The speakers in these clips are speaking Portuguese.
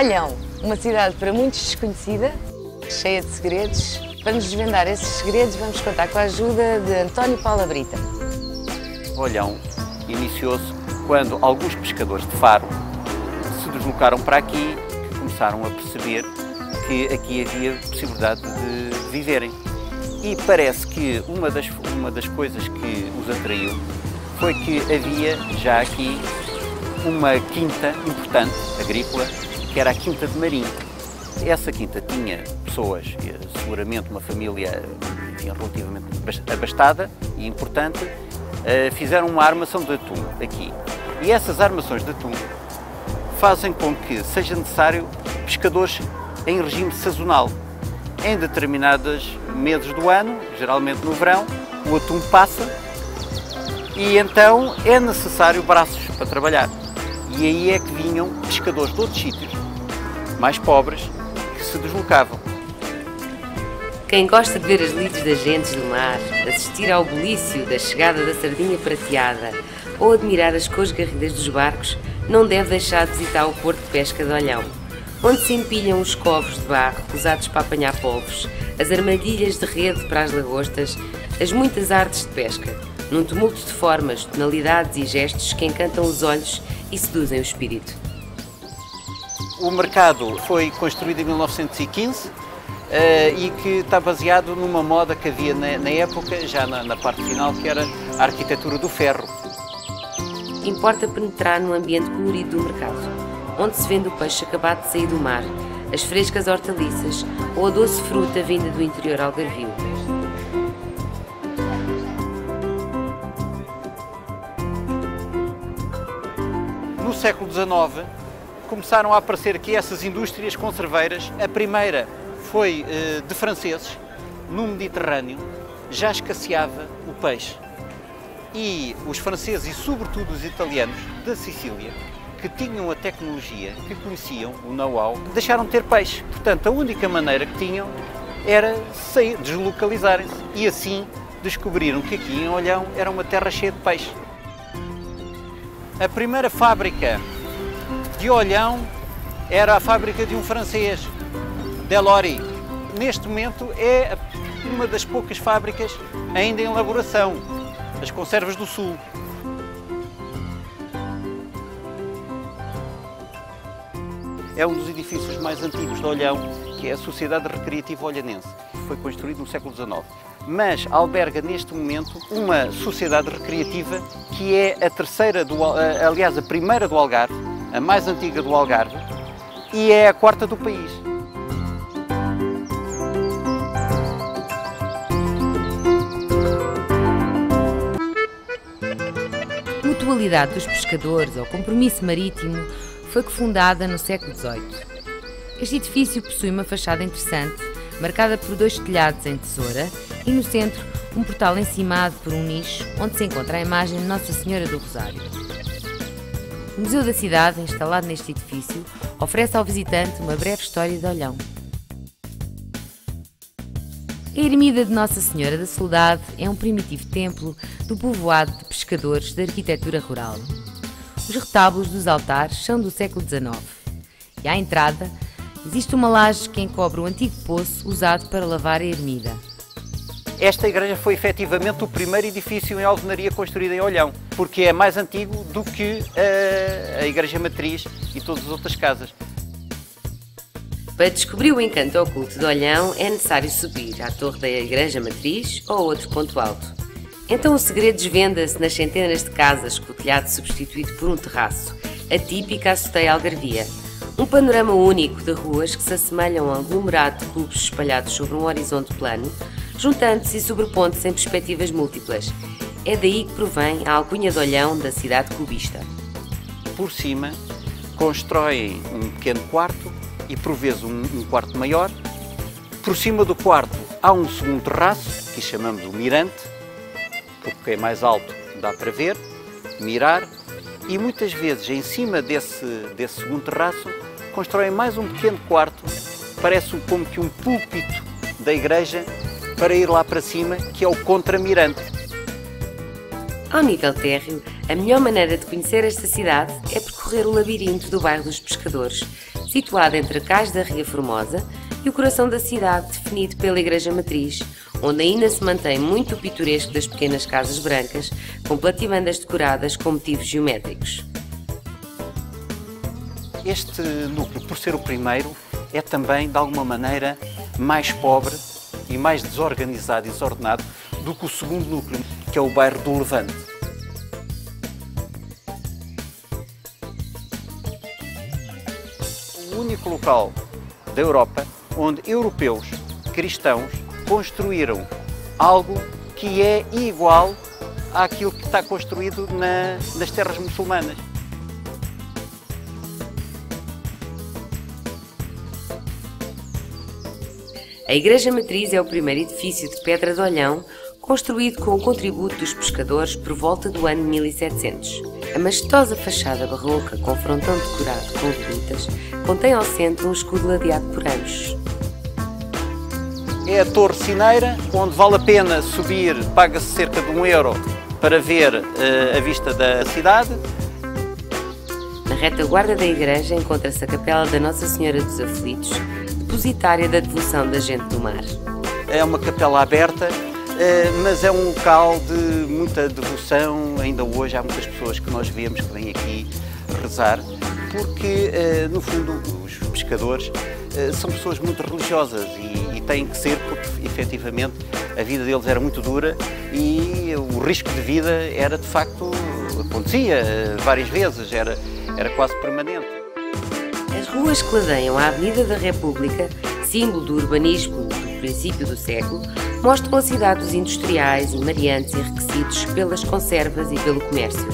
Olhão, uma cidade para muitos desconhecida, cheia de segredos. Para nos desvendar esses segredos, vamos contar com a ajuda de António Paula Brita. Olhão iniciou-se quando alguns pescadores de Faro se deslocaram para aqui e começaram a perceber que aqui havia possibilidade de viverem. E parece que uma das coisas que os atraiu foi que havia já aqui uma quinta importante, agrícola, que era a Quinta de Marim. Essa quinta tinha pessoas, seguramente uma família relativamente abastada e importante, fizeram uma armação de atum aqui. E essas armações de atum fazem com que seja necessário pescadores em regime sazonal. Em determinados meses do ano, geralmente no verão, o atum passa e então é necessário braços para trabalhar. E aí é que vinham pescadores de outros sítios, mais pobres, que se deslocavam. Quem gosta de ver as lides das gentes do mar, assistir ao bulício da chegada da sardinha prateada ou admirar as cores garridas dos barcos, não deve deixar de visitar o Porto de Pesca de Olhão, onde se empilham os covos de barro usados para apanhar polvos, as armadilhas de rede para as lagostas, as muitas artes de pesca, num tumulto de formas, tonalidades e gestos que encantam os olhos e seduzem o espírito. O mercado foi construído em 1915 e que está baseado numa moda que havia na época, já na parte final, que era a arquitetura do ferro. Importa penetrar no ambiente colorido do mercado, onde se vende o peixe acabado de sair do mar, as frescas hortaliças ou a doce fruta vinda do interior algarvio. No século XIX começaram a aparecer aqui essas indústrias conserveiras. A primeira foi de franceses. No Mediterrâneo já escasseava o peixe. E os franceses e sobretudo os italianos da Sicília, que tinham a tecnologia, que conheciam o know-how, deixaram de ter peixe. Portanto, a única maneira que tinham era sair, deslocalizarem-se. E assim descobriram que aqui em Olhão era uma terra cheia de peixe. A primeira fábrica de Olhão era a fábrica de um francês, Delory. Neste momento é uma das poucas fábricas ainda em elaboração, as Conservas do Sul. É um dos edifícios mais antigos de Olhão, que é a Sociedade Recreativa Olhanense. Foi construído no século XIX. Mas alberga neste momento uma sociedade recreativa que é a terceira, aliás, a primeira do Algarve, a mais antiga do Algarve, e é a quarta do país. Mutualidade dos Pescadores, ou Compromisso Marítimo, foi fundada no século XVIII. Este edifício possui uma fachada interessante, marcada por dois telhados em tesoura e no centro um portal encimado por um nicho onde se encontra a imagem de Nossa Senhora do Rosário. O Museu da Cidade, instalado neste edifício, oferece ao visitante uma breve história de Olhão. A ermida de Nossa Senhora da Soledade é um primitivo templo do povoado de pescadores da arquitetura rural. Os retábulos dos altares são do século XIX e à entrada existe uma laje que encobre o antigo poço usado para lavar a ermida. Esta igreja foi efetivamente o primeiro edifício em alvenaria construído em Olhão, porque é mais antigo do que a Igreja Matriz e todas as outras casas. Para descobrir o encanto oculto de Olhão é necessário subir à torre da Igreja Matriz ou outro ponto alto. Então o segredo desvenda-se nas centenas de casas com o telhado substituído por um terraço, a típica azoteia algarvia. Um panorama único de ruas que se assemelham a um aglomerado de clubes espalhados sobre um horizonte plano, juntando-se e sobrepondo-se em perspectivas múltiplas. É daí que provém a alcunha de Olhão da cidade clubista. Por cima, constroem um pequeno quarto e por vezes um quarto maior. Por cima do quarto há um segundo terraço, que chamamos de mirante, porque é mais alto, dá para ver, mirar, e muitas vezes em cima desse segundo terraço constroem mais um pequeno quarto, parece como que um púlpito da igreja, para ir lá para cima, que é o contramirante. Ao nível térreo, a melhor maneira de conhecer esta cidade é percorrer o labirinto do bairro dos Pescadores, situada entre a Cais da Ria Formosa e o coração da cidade, definido pela Igreja Matriz, onde ainda se mantém muito o pitoresco das pequenas casas brancas, com platibandas decoradas com motivos geométricos. Este núcleo, por ser o primeiro, é também, de alguma maneira, mais pobre e mais desorganizado e desordenado do que o segundo núcleo, que é o bairro do Levante. O único local da Europa onde europeus cristãos construíram algo que é igual àquilo que está construído nas terras muçulmanas. A Igreja Matriz é o primeiro edifício de pedra de Olhão construído com o contributo dos pescadores por volta do ano 1700. A majestosa fachada barroca, com frontão decorado com volutas, contém ao centro um escudo ladeado por anjos. É a Torre Cineira, onde vale a pena subir, paga-se cerca de €1 para ver a vista da cidade. Na retaguarda da igreja encontra-se a Capela da Nossa Senhora dos Aflitos, depositária da devoção da gente do mar. É uma capela aberta, mas é um local de muita devoção. Ainda hoje há muitas pessoas que nós vemos que vêm aqui rezar, porque, no fundo, os pescadores são pessoas muito religiosas e têm que ser, porque, efetivamente, a vida deles era muito dura e o risco de vida era, de facto, acontecia várias vezes, era quase permanente. As ruas que ladeiam a Avenida da República, símbolo do urbanismo do princípio do século, mostram a cidade dos industriais e mariantes enriquecidos pelas conservas e pelo comércio.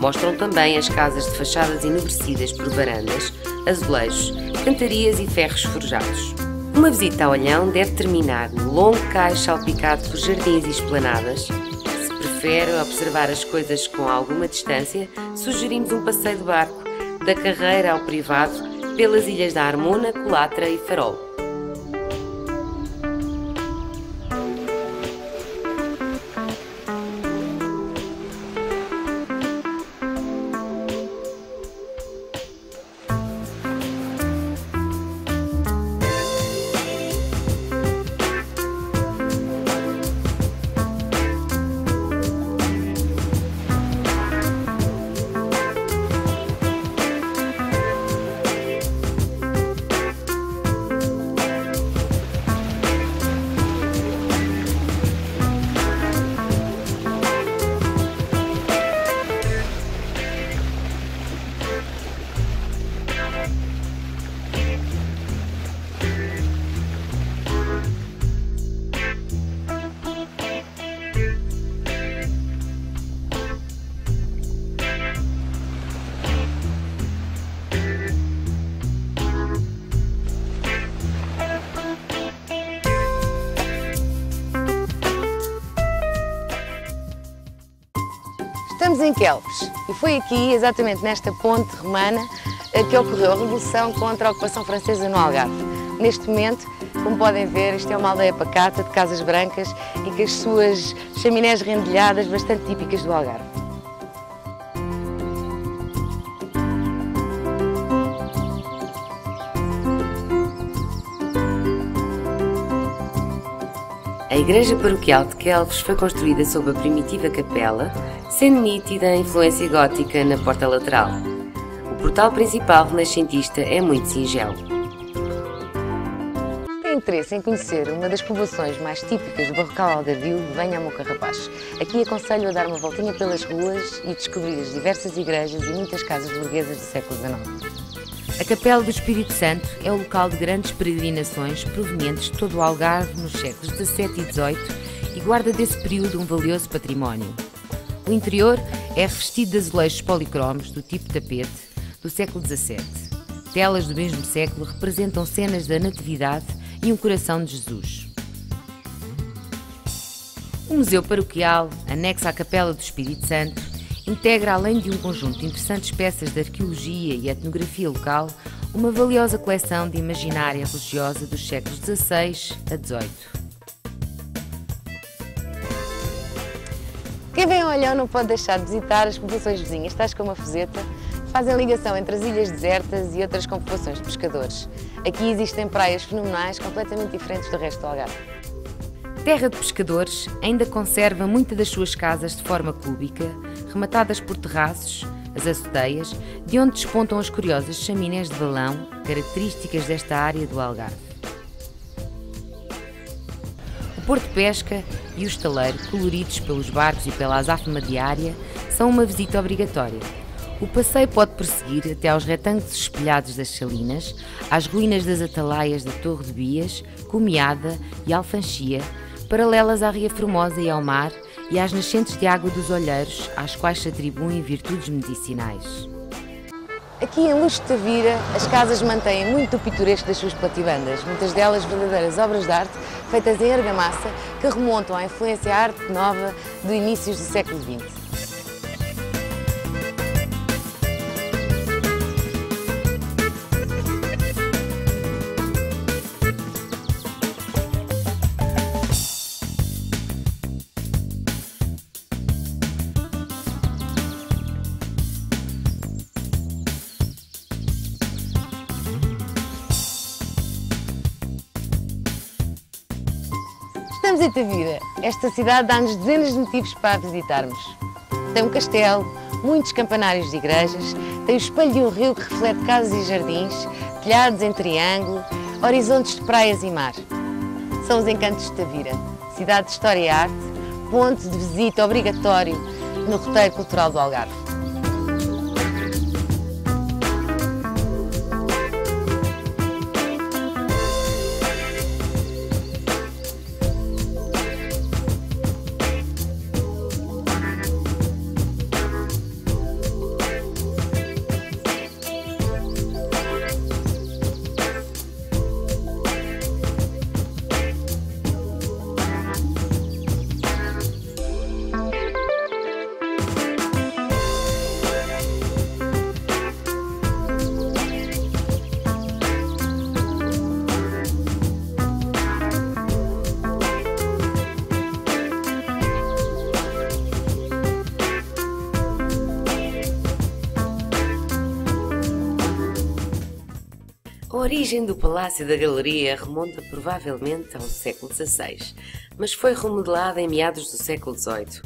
Mostram também as casas de fachadas enegrecidas por varandas, azulejos, cantarias e ferros forjados. Uma visita a Olhão deve terminar no longo cais salpicado por jardins e esplanadas. Se prefere observar as coisas com alguma distância, sugerimos um passeio de barco, da Carreira ao Privado, pelas ilhas da Armona, Colatra e Farol. Estamos em Quelves e foi aqui, exatamente nesta ponte romana, que ocorreu a Revolução contra a ocupação francesa no Algarve. Neste momento, como podem ver, isto é uma aldeia pacata de casas brancas e com as suas chaminés rendilhadas bastante típicas do Algarve. A igreja paroquial de Quelves foi construída sob a primitiva capela, sendo nítida a influência gótica na porta lateral. O portal principal renascentista é muito singelo. Tem interesse em conhecer uma das povoações mais típicas do barrocal algarvio, venha a Moncarrapacho. Aqui aconselho a dar uma voltinha pelas ruas e descobrir as diversas igrejas e muitas casas burguesas do século XIX. A Capela do Espírito Santo é o local de grandes peregrinações provenientes de todo o Algarve nos séculos XVII e XVIII e guarda desse período um valioso património. O interior é revestido de azulejos policromos do tipo tapete do século XVII. Telas do mesmo século representam cenas da Natividade e um coração de Jesus. O Museu Paroquial, anexo à Capela do Espírito Santo, integra, além de um conjunto de interessantes peças de arqueologia e etnografia local, uma valiosa coleção de imaginária religiosa dos séculos XVI a XVIII. Quem vem a Olhão não pode deixar de visitar as povoações vizinhas, tais como a Foseta, fazem ligação entre as ilhas desertas e outras confederações de pescadores. Aqui existem praias fenomenais completamente diferentes do resto do Algarve. Terra de Pescadores ainda conserva muitas das suas casas de forma cúbica, rematadas por terraços, as açoteias, de onde despontam as curiosas chaminés de balão, características desta área do Algarve. O Porto de Pesca e o estaleiro, coloridos pelos barcos e pela azáfama diária, são uma visita obrigatória. O passeio pode prosseguir até aos retângulos espelhados das salinas, às ruínas das atalaias da Torre de Bias, Comiada e Alfanchia, paralelas à Ria Formosa e ao mar, e às nascentes de água dos Olheiros, às quais se atribuem virtudes medicinais. Aqui em Luz de Tavira, as casas mantêm muito do pitoresco das suas platibandas, muitas delas verdadeiras obras de arte feitas em argamassa que remontam à influência arte nova de inícios do século XX. Estamos em Tavira. Esta cidade dá-nos dezenas de motivos para a visitarmos. Tem um castelo, muitos campanários de igrejas, tem o espelho de um rio que reflete casas e jardins, telhados em triângulo, horizontes de praias e mar. São os encantos de Tavira, cidade de história e arte, ponto de visita obrigatório no roteiro cultural do Algarve. A origem do Palácio da Galeria remonta provavelmente ao século XVI, mas foi remodelada em meados do século XVIII.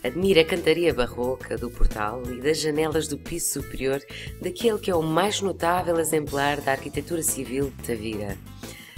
Admira a cantaria barroca do portal e das janelas do piso superior daquele que é o mais notável exemplar da arquitetura civil de Tavira.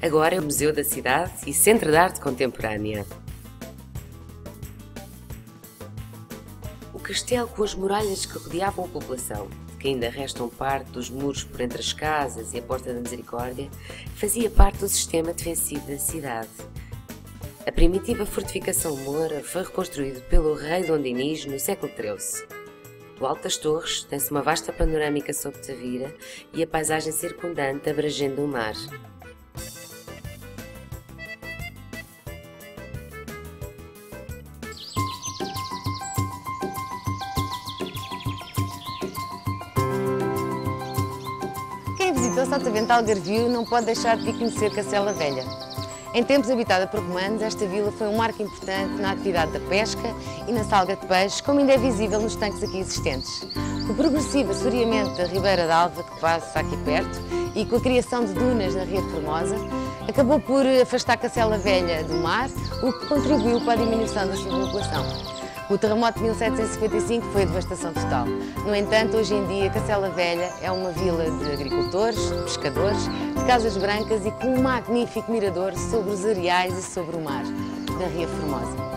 Agora é o Museu da Cidade e Centro de Arte Contemporânea. O castelo com as muralhas que rodeavam a população, que ainda restam parte dos muros por entre as casas e a Porta da Misericórdia, fazia parte do sistema defensivo da cidade. A primitiva fortificação moura foi reconstruída pelo rei Dom Dinis no século XIII. Do alto das torres tem-se uma vasta panorâmica sobre Tavira e a paisagem circundante abrangendo o mar. Quem visita o Sotavento Algarvio não pode deixar de conhecer Cacela Velha. Em tempos habitada por romanos, esta vila foi um marco importante na atividade da pesca e na salga de peixes, como ainda é visível nos tanques aqui existentes. Com o progressivo assoreamento da Ribeira d'Alva, que passa aqui perto, e com a criação de dunas na Ria Formosa, acabou por afastar Cacela Velha do mar, o que contribuiu para a diminuição da sua população. O terremoto de 1755 foi a devastação total. No entanto, hoje em dia, Cacela Velha é uma vila de agricultores, de pescadores, de casas brancas e com um magnífico mirador sobre os areais e sobre o mar da Ria Formosa.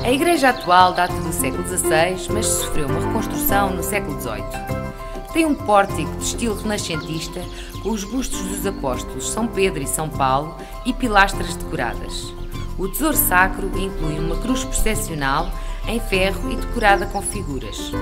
A igreja atual data do século XVI, mas sofreu uma reconstrução no século XVIII. Tem um pórtico de estilo renascentista com os bustos dos apóstolos São Pedro e São Paulo e pilastras decoradas. O tesouro sacro inclui uma cruz processional em ferro e decorada com figuras.